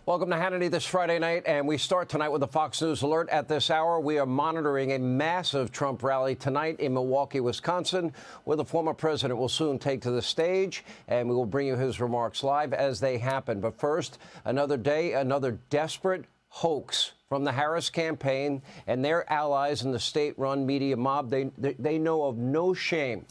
Welcome to Hannity this Friday night, and we start tonight with a Fox News alert. At this hour, we are monitoring a massive Trump rally tonight in Milwaukee, Wisconsin, where the former president will soon take to the stage, and we will bring you his remarks live as they happen. But first, another day, another desperate hoax from the Harris campaign and their allies in the state-run media mob. They know of no shame.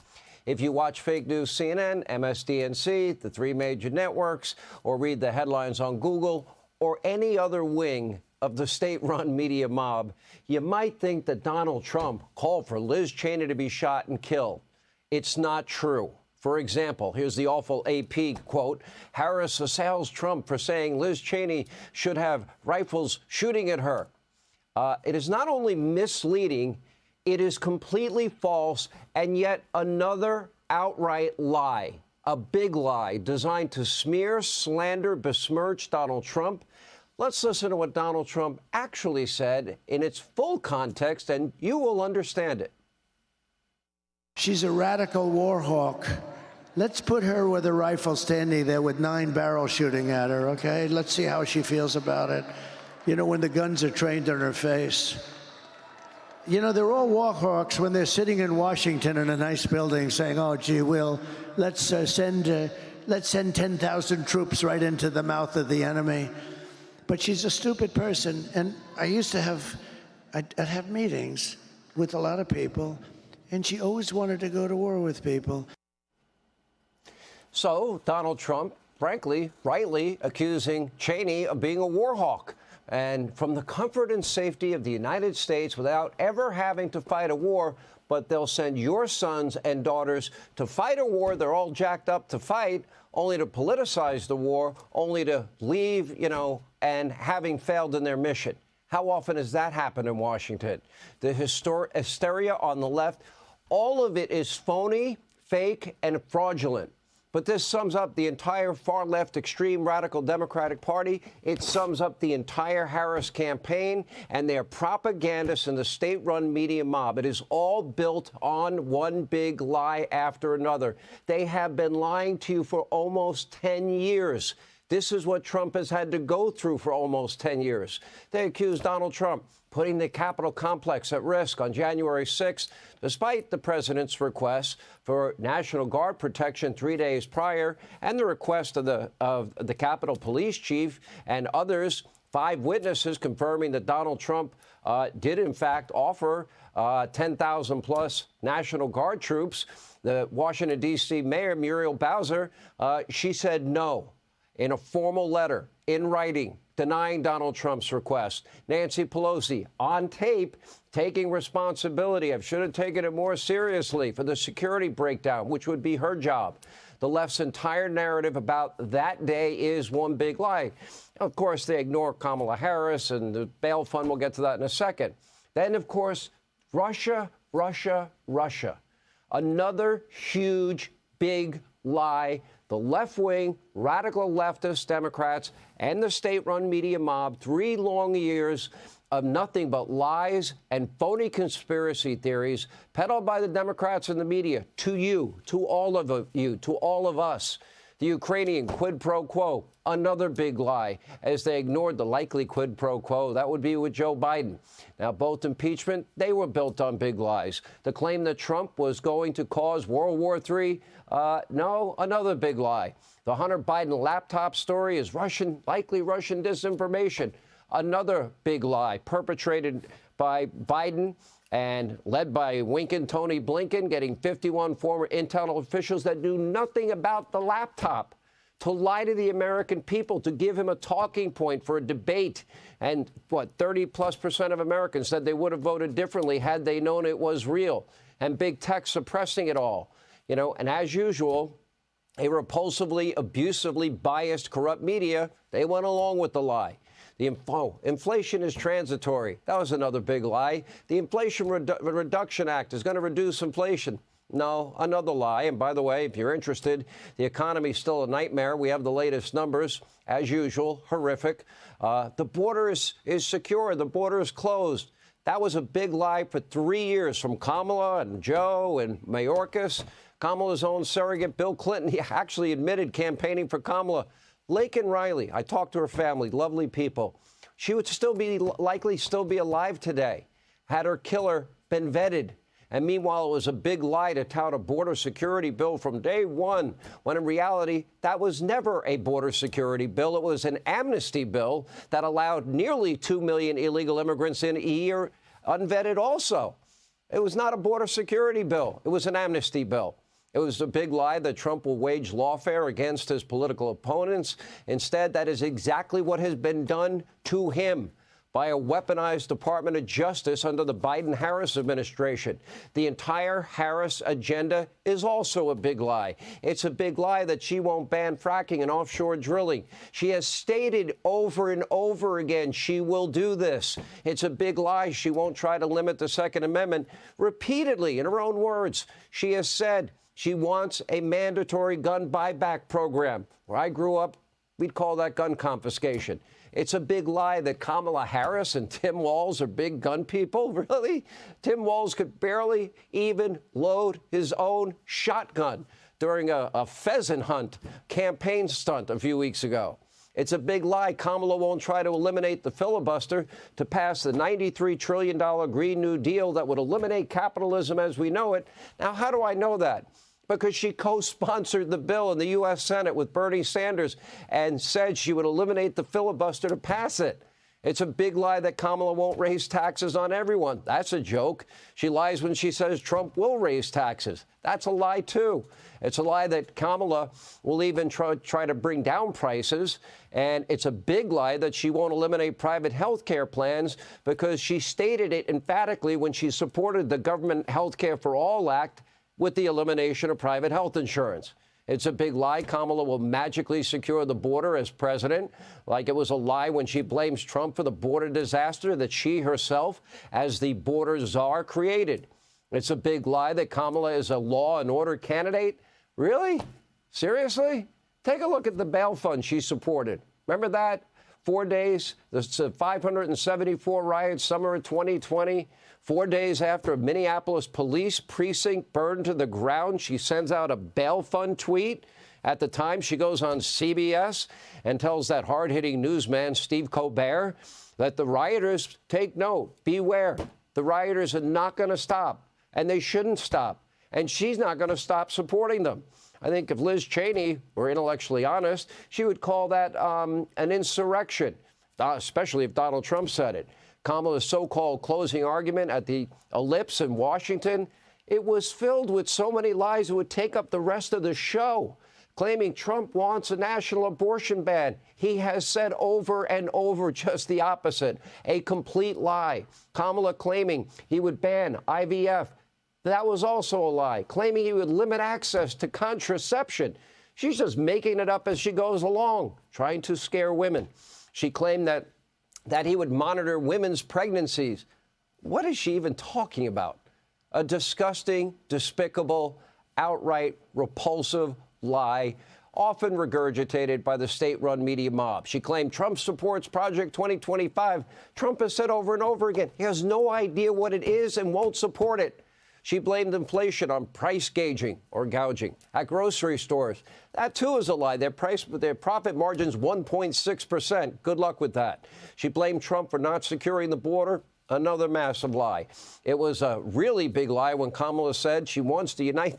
If you watch fake news CNN, MSDNC, the three major networks, or read the headlines on Google, or any other wing of the state-run media mob, you might think that Donald Trump called for Liz Cheney to be shot and killed. It's not true. For example, here's the awful AP quote. Harris assails Trump for saying Liz Cheney should have rifles shooting at her. It is not only misleading, it is completely false, and yet another outright lie, a big lie designed to smear, slander, besmirch Donald Trump. Let's listen to what Donald Trump actually said in its full context, and you will understand it. She's a radical war hawk. Let's put her with a rifle standing there with 9 barrels shooting at her, okay? Let's see how she feels about it. You know, when the guns are trained on her face. You know, they're all war hawks when they're sitting in Washington in a nice building saying, oh, gee, let's send 10,000 troops right into the mouth of the enemy. But she's a stupid person. And I used to I'd have meetings with a lot of people, and she always wanted to go to war with people. So Donald Trump, frankly, rightly accusing Cheney of being a war hawk. And from the comfort and safety of the United States without ever having to fight a war, but they'll send your sons and daughters to fight a war they're all jacked up to fight, only to politicize the war, only to leave, and having failed in their mission. How often has that happened in Washington? The hysteria on the left, all of it is phony, fake, and fraudulent. But this sums up the entire far-left extreme radical Democratic Party. It sums up the entire Harris campaign and their propagandists in the state-run media mob. It is all built on one big lie after another. They have been lying to you for almost 10 years. This is what Trump has had to go through for almost 10 years. They accused Donald Trump putting the Capitol complex at risk on January 6th, despite the president's request for National Guard protection 3 days prior and the request of the Capitol Police Chief and others. 5 witnesses confirming that Donald Trump did, in fact, offer 10,000-plus National Guard troops. The Washington, D.C. Mayor, Muriel Bowser, she said no in a formal letter, in writing, denying Donald Trump's request. Nancy Pelosi, on tape, taking responsibility. I should have taken it more seriously for the security breakdown, which would be her job. The left's entire narrative about that day is one big lie. Of course, they ignore Kamala Harris and the bail fund. We'll get to that in a second. Then, of course, Russia, Russia, Russia. Another huge, big lie. The left-wing, radical leftist Democrats and the state-run media mob, 3 long years of nothing but lies and phony conspiracy theories peddled by the Democrats and the media to you, to all of you, to all of us. The Ukrainian quid pro quo, another big lie, as they ignored the likely quid pro quo. That would be with Joe Biden. Now, both impeachment, they were built on big lies. The claim that Trump was going to cause World War III, no, another big lie. The Hunter Biden laptop story is likely Russian disinformation. Another big lie perpetrated by Biden and led by Winkin' Tony Blinken, getting 51 former intel officials that knew nothing about the laptop to lie to the American people, to give him a talking point for a debate. And 30+% of Americans said they would have voted differently had they known it was real. And big tech suppressing it all. And as usual, a repulsively, abusively biased, corrupt media, they went along with the lie. Inflation is transitory. That was another big lie. The Inflation Reduction Act is going to reduce inflation. No, another lie. And by the way, if you're interested, the economy's still a nightmare. We have the latest numbers, as usual, horrific. The border is secure. The border is closed. That was a big lie for 3 years from Kamala and Joe and Mayorkas. Kamala's own surrogate, Bill Clinton, he actually admitted campaigning for Kamala. Laken Riley, I talked to her family, lovely people. She would still be likely still be alive today had her killer been vetted. And meanwhile, it was a big lie to tout a border security bill from day one, when in reality, that was never a border security bill. It was an amnesty bill that allowed nearly 2 million illegal immigrants in a year unvetted also. It was not a border security bill. It was an amnesty bill. It was a big lie that Trump will wage lawfare against his political opponents. Instead, that is exactly what has been done to him by a weaponized Department of Justice under the Biden-Harris administration. The entire Harris agenda is also a big lie. It's a big lie that she won't ban fracking and offshore drilling. She has stated over and over again she will do this. It's a big lie she won't try to limit the Second Amendment. Repeatedly, in her own words, she has said she wants a mandatory gun buyback program. Where I grew up, we'd call that gun confiscation. It's a big lie that Kamala Harris and Tim Walz are big gun people. Really? Tim Walz could barely even load his own shotgun during a pheasant hunt campaign stunt a few weeks ago. It's a big lie Kamala won't try to eliminate the filibuster to pass the $93 trillion Green New Deal that would eliminate capitalism as we know it. Now, how do I know that? Because she co-sponsored the bill in the U.S. Senate with Bernie Sanders and said she would eliminate the filibuster to pass it. It's a big lie that Kamala won't raise taxes on everyone. That's a joke. She lies when she says Trump will raise taxes. That's a lie, too. It's a lie that Kamala will even try to bring down prices. And it's a big lie that she won't eliminate private health care plans because she stated it emphatically when she supported the Government Health Care for All Act with the elimination of private health insurance. It's a big lie Kamala will magically secure the border as president, like it was a lie when she blames Trump for the border disaster that she herself, as the border czar, created. It's a big lie that Kamala is a law and order candidate. Really? Seriously? Take a look at the bail fund she supported. Remember that? 4 days, the 574 riots, summer of 2020. 4 days after a Minneapolis police precinct burned to the ground, she sends out a bail fund tweet. At the time, she goes on CBS and tells that hard-hitting newsman, Steve Colbert, that the rioters, take note, beware. The rioters are not going to stop, and they shouldn't stop. And she's not going to stop supporting them. I think if Liz Cheney were intellectually honest, she would call that an insurrection, especially if Donald Trump said it. Kamala's so-called closing argument at the Ellipse in Washington, it was filled with so many lies it would take up the rest of the show, claiming Trump wants a national abortion ban. He has said over and over just the opposite, a complete lie. Kamala claiming he would ban IVF. That was also a lie, claiming he would limit access to contraception. She's just making it up as she goes along, trying to scare women. She claimed that he would monitor women's pregnancies. What is she even talking about? A disgusting, despicable, outright repulsive lie, often regurgitated by the state-run media mob. She claimed Trump supports Project 2025. Trump has said over and over again he has no idea what it is and won't support it. She blamed inflation on price gauging or gouging at grocery stores. That, too, is a lie. Their profit margin's 1.6%. Good luck with that. She blamed Trump for not securing the border. Another massive lie. It was a really big lie when Kamala said she wants to unite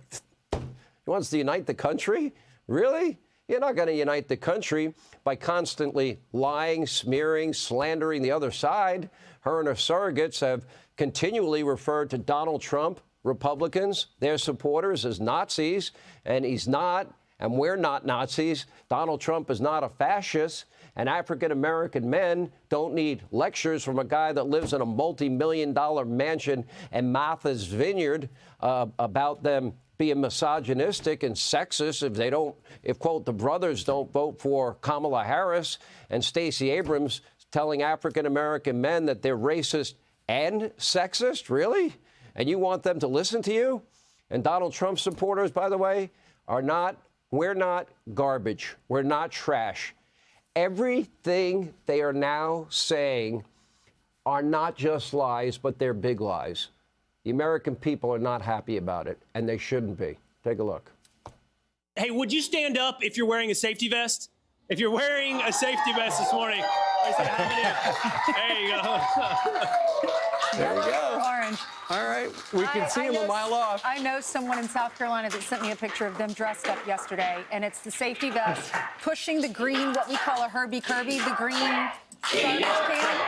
the country. Really? You're not going to unite the country by constantly lying, smearing, slandering the other side. Her and her surrogates have continually referred to Donald Trump, Republicans, their supporters, as Nazis, and he's not, and we're not Nazis. Donald Trump is not a fascist, and African-American men don't need lectures from a guy that lives in a multi-million-dollar mansion in Martha's Vineyard about them being misogynistic and sexist if, quote, the brothers don't vote for Kamala Harris, and Stacey Abrams telling African-American men that they're racist and sexist. Really? And you want them to listen to you? And Donald Trump supporters, by the way, we're not garbage. We're not trash. Everything they are now saying are not just lies, but they're big lies. The American people are not happy about it, and they shouldn't be. Take a look. Hey, would you stand up if you're wearing a safety vest? If you're wearing a safety vest this morning, raise your hand. There you go. There you go. Orange. All right. We can see him a mile off. I know someone in South Carolina that sent me a picture of them dressed up yesterday, and it's the safety vest pushing the green, what we call a Herbie Kirby, the green garbage can,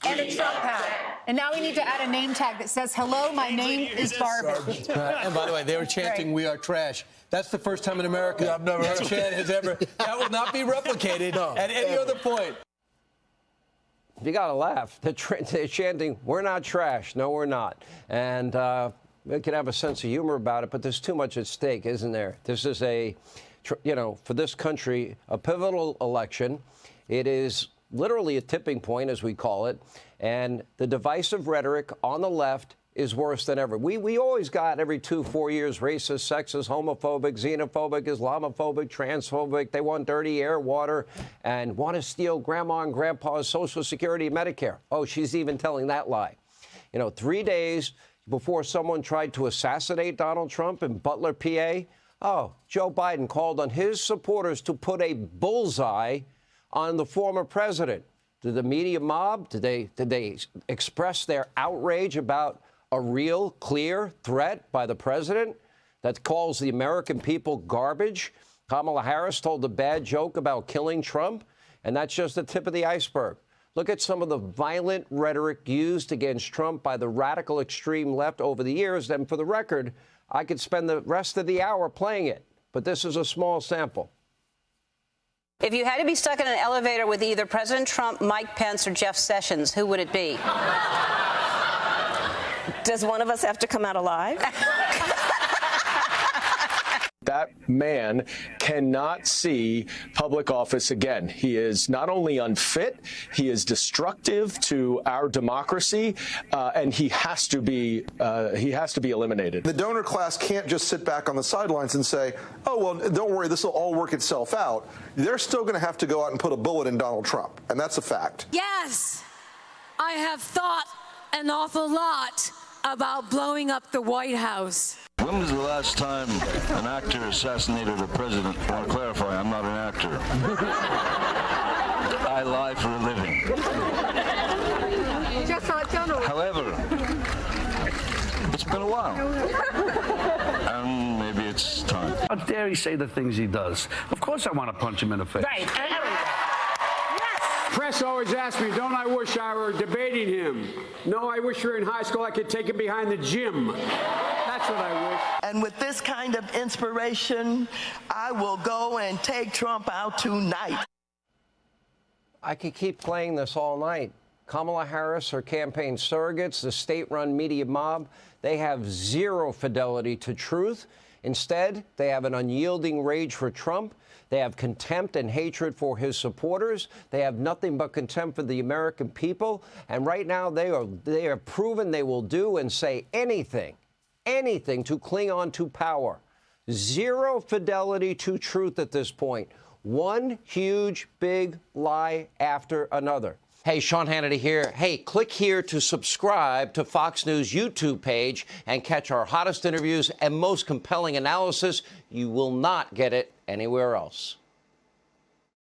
and a Trump hat. And now we need to add a name tag that says, hello, my name is garbage. And by the way, they were chanting, Right. "We are trash." That's the first time in America I've never heard that chant has ever. That will not be replicated at any other point. You got to laugh. They're chanting, "We're not trash." No, we're not. And we can have a sense of humor about it, but there's too much at stake, isn't there? This is for this country, a pivotal election. It is literally a tipping point, as we call it. And the divisive rhetoric on the left is worse than ever. We always got every 2-4 years racist, sexist, homophobic, xenophobic, Islamophobic, transphobic. They want dirty air, water, and want to steal grandma and grandpa's Social Security and Medicare. Oh, she's even telling that lie. 3 days before someone tried to assassinate Donald Trump in Butler, PA, Joe Biden called on his supporters to put a bullseye on the former president. Did the media mob, did they express their outrage about a real, clear threat by the president that calls the American people garbage? Kamala Harris told a bad joke about killing Trump, and that's just the tip of the iceberg. Look at some of the violent rhetoric used against Trump by the radical extreme left over the years. And for the record, I could spend the rest of the hour playing it, but this is a small sample. If you had to be stuck in an elevator with either President Trump, Mike Pence, or Jeff Sessions, who would it be? Does one of us have to come out alive? That man cannot see public office again. He is not only unfit, he is destructive to our democracy, and he has to be eliminated. The donor class can't just sit back on the sidelines and say, "Oh, well, don't worry, this will all work itself out." They're still going to have to go out and put a bullet in Donald Trump, and that's a fact. Yes, I have thought an awful lot about blowing up the White House. When was the last time an actor assassinated a president? I want to clarify, I'm not an actor. I lie for a living. However, it's been a while. And maybe it's time. How dare he say the things he does? Of course I want to punch him in the face. Right. Press always asks me, don't I wish I were debating him? No, I wish we were in high school. I could take him behind the gym. That's what I wish. And with this kind of inspiration, I will go and take Trump out tonight. I could keep playing this all night. Kamala Harris, her campaign surrogates, the state-run media mob, they have zero fidelity to truth. Instead, they have an unyielding rage for Trump. They have contempt and hatred for his supporters. They have nothing but contempt for the American people. And right now, they are proven they will do and say anything to cling on to power. Zero fidelity to truth at this point. One huge, big lie after another. Hey, Sean Hannity here. Hey, click here to subscribe to Fox News YouTube page and catch our hottest interviews and most compelling analysis. You will not get it anywhere else.